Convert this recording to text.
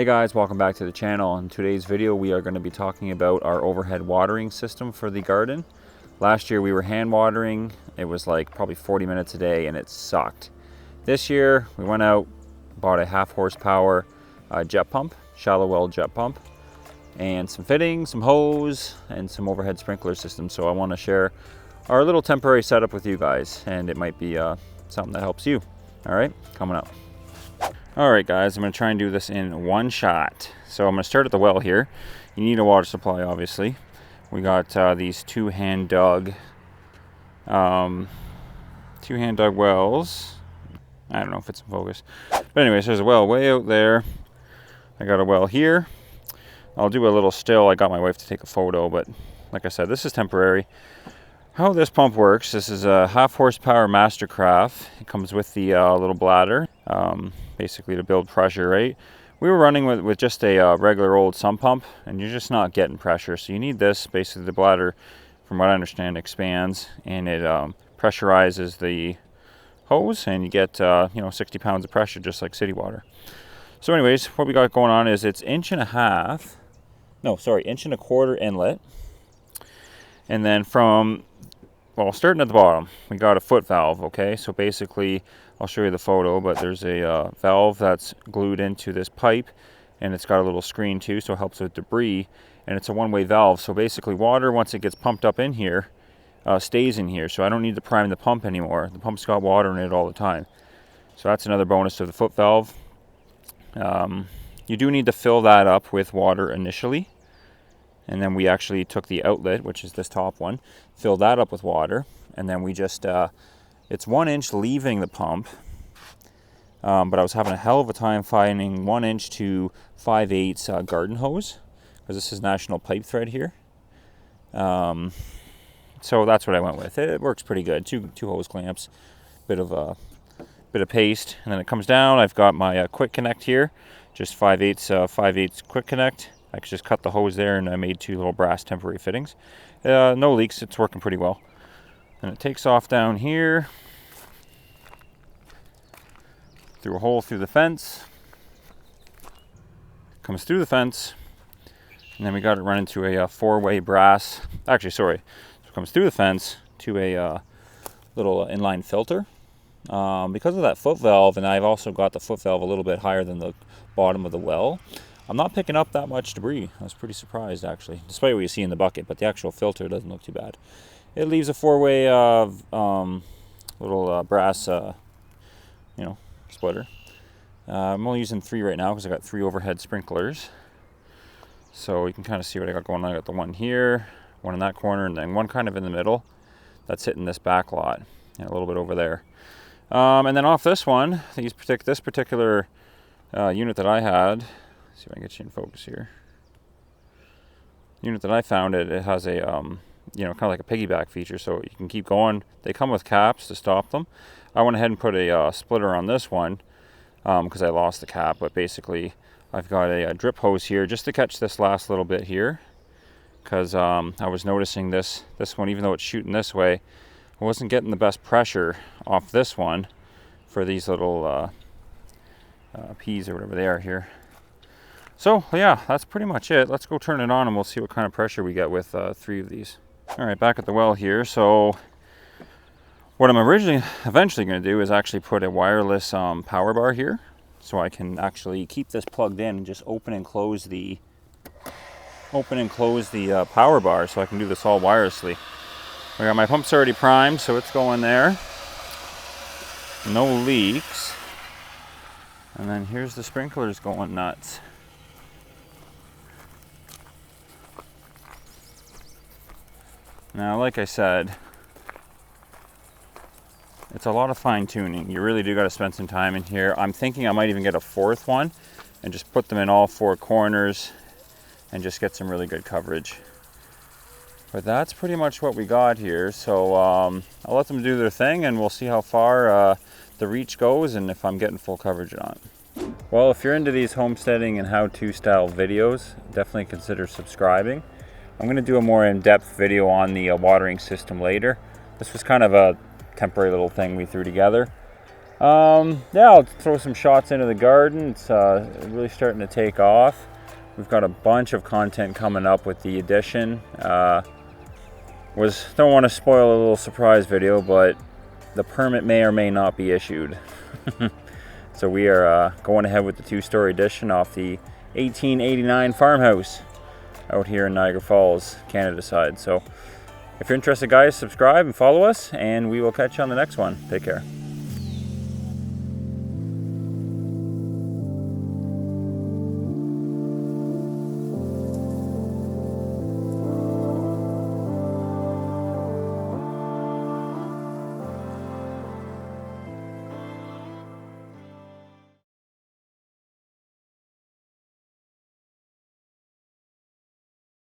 Hey guys, welcome back to the channel. In today's video we are going to be talking about our overhead watering system for the garden. Last year we were hand watering. It was like probably 40 minutes a day and it sucked. This year we went out, bought a 1/2 horsepower jet pump, shallow well jet pump, and some fittings, some hose, and some overhead sprinkler system. So I want to share our little temporary setup with you guys, and it might be something that helps you. All right, coming up. All right guys, I'm going to try and do this in one shot. So I'm going to start at the well here. You need a water supply, obviously. We got these two hand dug wells. I don't know if it's in focus, but anyways, there's a well way out there. I got a well here. I'll do a little still. I got my wife to take a photo, but like I said, this is temporary. How this pump works, this is a 1/2 horsepower Mastercraft. It comes with the little bladder, basically to build pressure, right? We were running with just a regular old sump pump, and you're just not getting pressure. So you need this. Basically, the bladder, from what I understand, expands, and it pressurizes the hose, and you get 60 pounds of pressure, just like city water. So anyways, what we got going on is it's 1.25 inch inlet. And then starting at the bottom, we got a foot valve, okay? So basically, I'll show you the photo, but there's a valve that's glued into this pipe, and it's got a little screen too, so it helps with debris, and it's a one-way valve. So basically, water, once it gets pumped up in here, stays in here, so I don't need to prime the pump anymore. The pump's got water in it all the time. So that's another bonus to the foot valve. You do need to fill that up with water initially. And then we actually took the outlet, which is this top one, filled that up with water, and then we just, it's 1 inch leaving the pump, but I was having a hell of a time finding 1 inch to 5/8 garden hose, because this is national pipe thread here. So that's what I went with. It works pretty good. Two hose clamps, bit of paste, and then it comes down. I've got my quick connect here, just 5/8 quick connect. I could just cut the hose there, and I made 2 little brass temporary fittings. No leaks, it's working pretty well. And it takes off down here, through a hole through the fence, comes through the fence, and then we got it running to a 4-way brass, so it comes through the fence to a little inline filter. Because of that foot valve, and I've also got the foot valve a little bit higher than the bottom of the well, I'm not picking up that much debris. I was pretty surprised, actually, despite what you see in the bucket, but the actual filter doesn't look too bad. It leaves a 4-way little brass splitter. I'm only using 3 right now because I got 3 overhead sprinklers. So you can kind of see what I got going on. I got the one here, one in that corner, and then one kind of in the middle that's hitting this back lot, and a little bit over there. And then off this one, this particular unit that I had, see if I can get you in focus here. Unit that I found, it has a kind of like a piggyback feature, so you can keep going. They come with caps to stop them. I went ahead and put a splitter on this one because I lost the cap, but basically I've got a drip hose here just to catch this last little bit here, because I was noticing this one, even though it's shooting this way, I wasn't getting the best pressure off this one for these little peas or whatever they are here. So yeah, that's pretty much it. Let's go turn it on and we'll see what kind of pressure we get with 3 of these. All right, back at the well here. So what I'm eventually going to do is actually put a wireless power bar here, so I can actually keep this plugged in and just open and close the power bar, so I can do this all wirelessly. I got my pumps already primed, so it's going there. No leaks. And then here's the sprinklers going nuts. Now, like I said, it's a lot of fine tuning. You really do got to spend some time in here. I'm thinking I might even get a 4th one and just put them in all 4 corners and just get some really good coverage. But that's pretty much what we got here. So I'll let them do their thing, and we'll see how far the reach goes and if I'm getting full coverage or not. Well, if you're into these homesteading and how-to style videos, definitely consider subscribing. I'm going to do a more in-depth video on the watering system later. This was kind of a temporary little thing we threw together. Yeah, I'll throw some shots into the garden. It's really starting to take off. We've got a bunch of content coming up with the addition. Don't want to spoil a little surprise video, but the permit may or may not be issued. So we are going ahead with the 2-story addition off the 1889 farmhouse out here in Niagara Falls, Canada side. So if you're interested, guys, subscribe and follow us, and we will catch you on the next one. Take care.